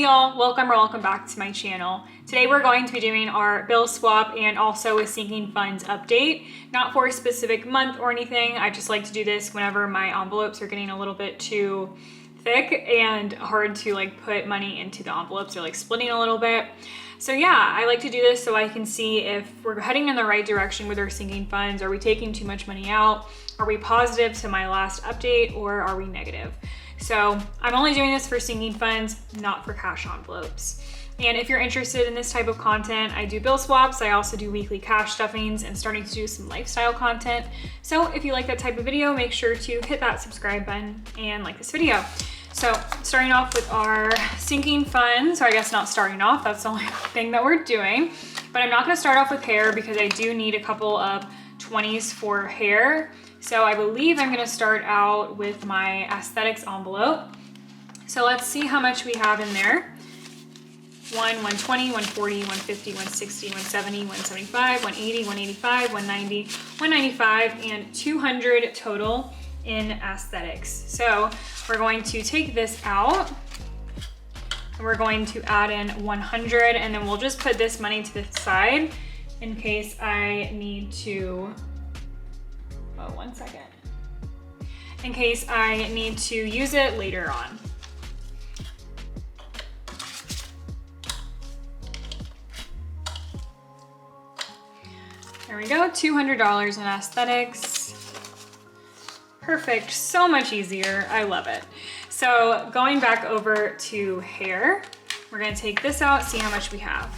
y'all, welcome back to my channel. Today we're going to be doing our bill swap and also a sinking funds update. Not for a specific month or anything, I just like to do this whenever my envelopes are getting a little bit too thick and hard to like put money into the envelopes. They're like splitting a little bit. So yeah, I like to do this so I can see if we're heading in the right direction with our sinking funds. Are we taking too much money out? Are we positive to my last update, or are we negative? So I'm only doing this for sinking funds, not for cash envelopes. And if you're interested in this type of content, I do bill swaps. I also do weekly cash stuffings and starting to do some lifestyle content. So if you like that type of video, make sure to hit that subscribe button and like this video. So starting off with our sinking funds, or I guess not starting off, that's the only thing that we're doing. But I'm not gonna start off with hair because I do need a couple of 20s for hair. So I believe I'm gonna start out with my aesthetics envelope. So let's see how much we have in there. 120, 140, 150, 160, 170, 175, 180, 185, 190, 195, and 200 total in aesthetics. So we're going to take this out and we're going to add in 100, and then we'll just put this money to the side in case I need to, oh, 1 second. In case I need to use it later on. There we go, $200 in aesthetics. Perfect, so much easier, I love it. So going back over to hair, we're gonna take this out, see how much we have.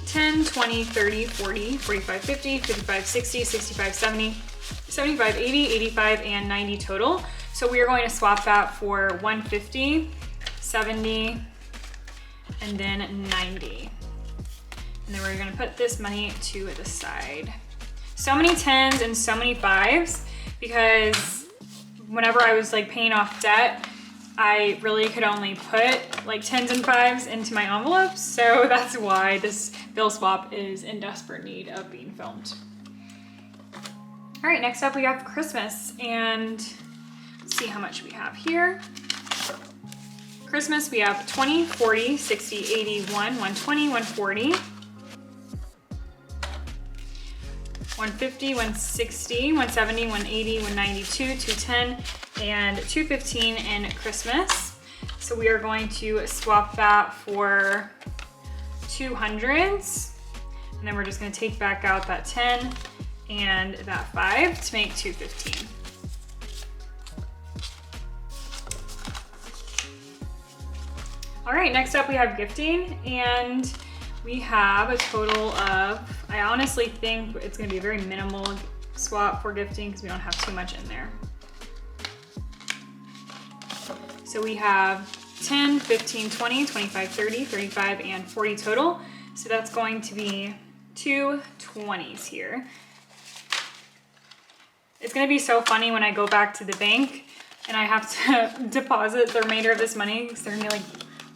10, 20, 30, 40, 45, 50, 55, 60, 65, 70, 75, 80, 85, and 90 total. So we are going to swap that for 150, 70, and then 90. And then we're gonna put this money to the side. So many 10s and so many 5s because whenever I was like paying off debt, I really could only put like 10s and 5s into my envelopes. So that's why this bill swap is in desperate need of being filmed. All right, next up we have Christmas, and let's see how much we have here. Christmas, we have 20, 40, 60, 81, 120, 140, 150, 160, 170, 180, 192, 210, and 215 in Christmas. So we are going to swap that for 200s, and then we're just gonna take back out that 10 and that 5 to make 215. All right, next up we have gifting, and we have a total of, I honestly think it's gonna be a very minimal swap for gifting because we don't have too much in there. So we have 10, 15, 20, 25, 30, 35, and 40 total. So that's going to be 2 20s here. It's gonna be so funny when I go back to the bank and I have to deposit the remainder of this money because they're gonna be like,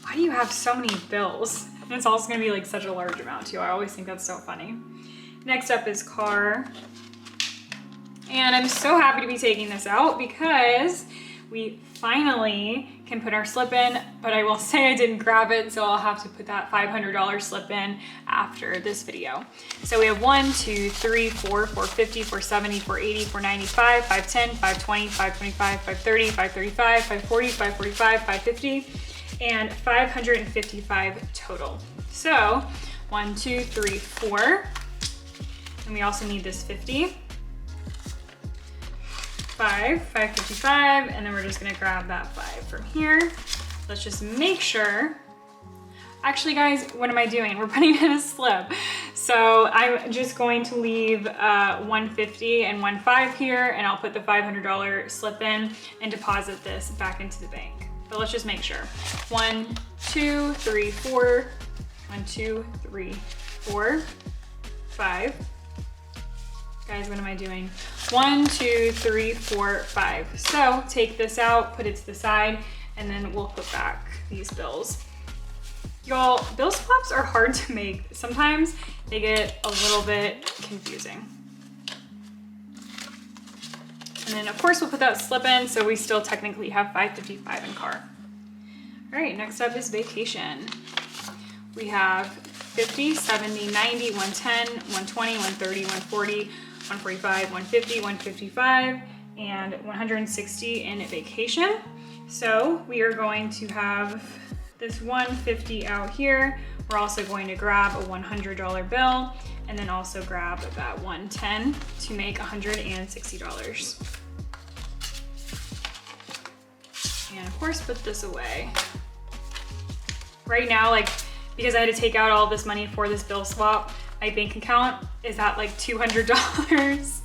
why do you have so many bills? And it's also gonna be like such a large amount too. I always think that's so funny. Next up is car. And I'm so happy to be taking this out because we finally can put our slip in, but I will say I didn't grab it, so I'll have to put that $500 slip in after this video. So we have 1, 2, 3, 4, 450, 470, 480, 495, 510, 520, 525, 530, 535, 540, 545, 550, and 555 total. So 1, 2, 3, 4, and we also need this 50. 555, and then we're just gonna grab that 5 from here. Let's just make sure. Actually guys, what am I doing? We're putting in a slip. So I'm just going to leave 150 and 15 here, and I'll put the $500 slip in and deposit this back into the bank. But let's just make sure. 1, 2, 3, 4, 1, 2, 3, 4, 5. Guys, what am I doing? 1, 2, 3, 4, 5. So take this out, put it to the side, and then we'll put back these bills. Y'all, bill swaps are hard to make. Sometimes they get a little bit confusing. And then of course we'll put that slip in, so we still technically have 555 in car. All right, next up is vacation. We have 50, 70, 90, 110, 120, 130, 140, 145, 150, 155, and 160 in vacation. So we are going to have this 150 out here. We're also going to grab a $100 bill and then also grab that 110 to make $160. And of course, put this away. Right now, like, because I had to take out all this money for this bill swap, my bank account is at like $200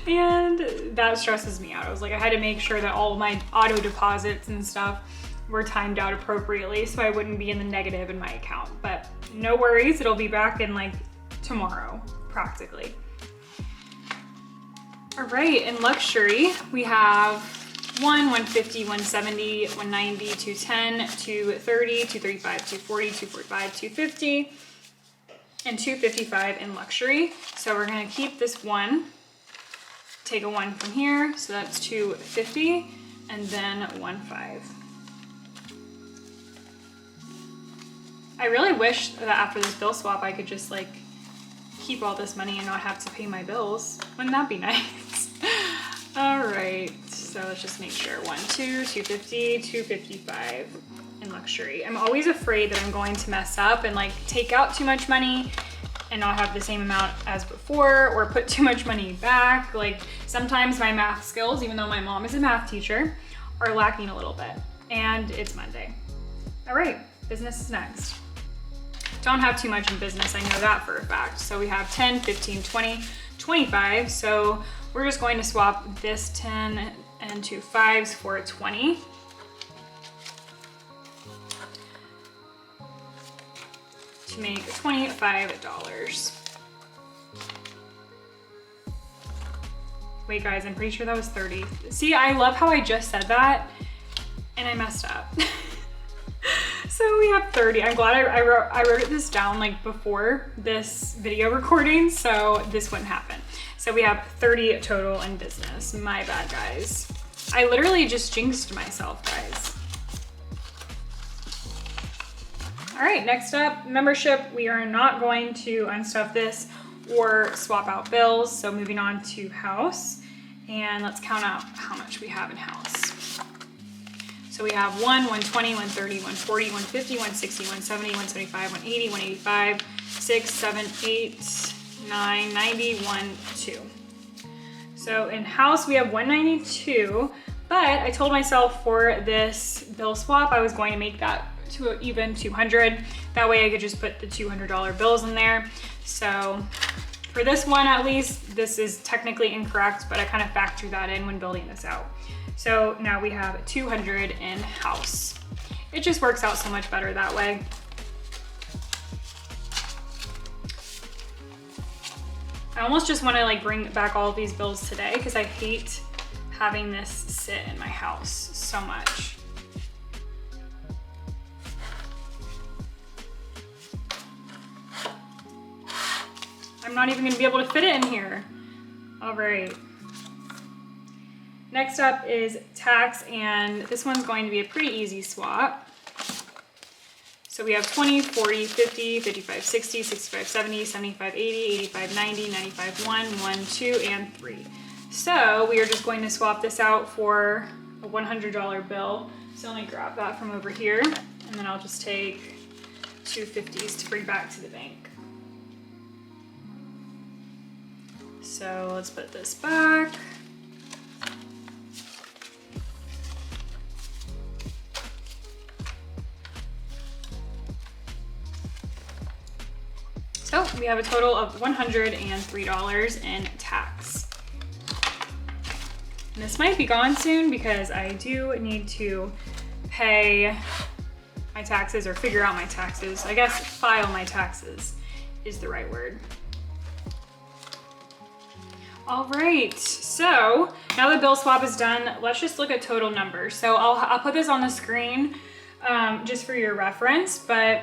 and that stresses me out. I was like, I had to make sure that all of my auto deposits and stuff were timed out appropriately so I wouldn't be in the negative in my account. But no worries, it'll be back in like tomorrow, practically. All right, in luxury, we have 150, 170, 190, 210, 230, 235, 240, 245, 250, and 255 in luxury. So we're gonna keep this one, take a one from here, so that's 250, and then 15. I really wish that after this bill swap, I could just like keep all this money and not have to pay my bills. Wouldn't that be nice? All right, so let's just make sure 250, 255 in luxury. I'm always afraid that I'm going to mess up and like take out too much money and not have the same amount as before, or put too much money back. Like sometimes my math skills, even though my mom is a math teacher, are lacking a little bit, and it's Monday. All right, business is next. Don't have too much in business, I know that for a fact. So we have 10, 15, 20, 25. So we're just going to swap this 10 and 2 5s for a 20. To make $25. Wait guys, I'm pretty sure that was 30. See, I love how I just said that and I messed up. So we have 30. I'm glad I wrote this down like before this video recording, so this wouldn't happen. So we have 30 total in business. My bad, guys. I literally just jinxed myself, guys. All right, next up, membership. We are not going to unstuff this or swap out bills. So moving on to house, and let's count out how much we have in house. So we have 1, 120, 130, 140, 150, 160, 170, 175, 180, 185, 6, 7, 8, 9, 90, 1, 2. So in house we have 192, but I told myself for this bill swap I was going to make that to even 200. That way I could just put the $200 bills in there. So for this one at least, this is technically incorrect, but I kind of factored that in when building this out. So now we have 200 in house. It just works out so much better that way. I almost just want to like bring back all of these bills today because I hate having this sit in my house so much. I'm not even going to be able to fit it in here. All right. Next up is tax, and this one's going to be a pretty easy swap. So we have 20, 40, 50, 55, 60, 65, 70, 75, 80, 85, 90, 95, 1, 1, 2, and 3. So we are just going to swap this out for a $100 bill. So let me grab that from over here, and then I'll just take 2 50s to bring back to the bank. So let's put this back. So we have a total of $103 in tax. And this might be gone soon because I do need to pay my taxes or figure out my taxes. I guess file my taxes is the right word. All right, so now the bill swap is done, let's just look at total numbers. So I'll put this on the screen just for your reference, but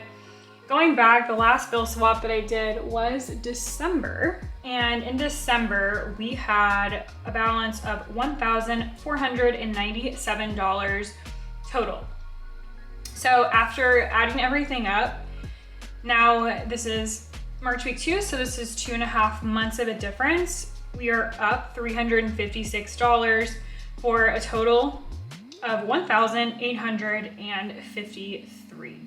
going back, the last bill swap that I did was December. And in December, we had a balance of $1,497 total. So after adding everything up, now this is March week 2, so this is 2.5 months of a difference. We are up $356 for a total of $1,853.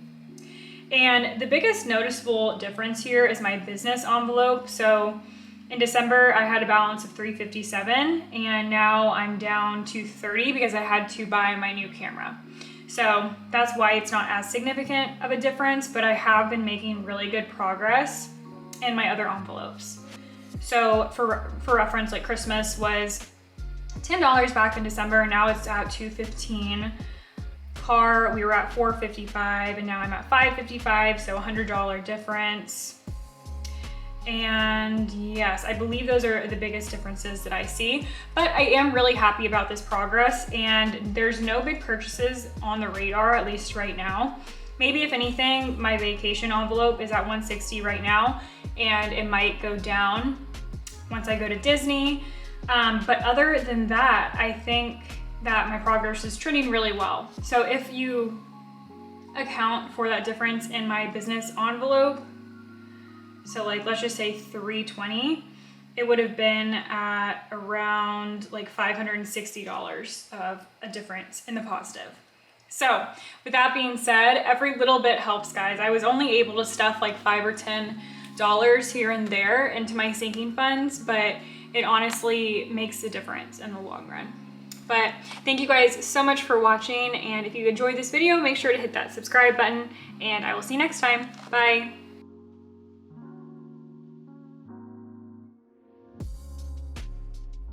And the biggest noticeable difference here is my business envelope. So in December, I had a balance of $357, and now I'm down to $30 because I had to buy my new camera. So that's why it's not as significant of a difference, but I have been making really good progress in my other envelopes. So for reference, like Christmas was $10 back in December, now it's at $215. Car, we were at $455, and now I'm at $555, so $100 difference. And yes, I believe those are the biggest differences that I see, but I am really happy about this progress, and there's no big purchases on the radar, at least right now. Maybe if anything, my vacation envelope is at $160 right now, and it might go down once I go to Disney. But other than that, I think that my progress is trending really well. So if you account for that difference in my business envelope, so like let's just say $320, it would have been at around like $560 of a difference in the positive. So with that being said, every little bit helps, guys. I was only able to stuff like $5 or $10 here and there into my sinking funds, but it honestly makes a difference in the long run. But thank you guys so much for watching, and if you enjoyed this video, make sure to hit that subscribe button, and I will see you next time. Bye.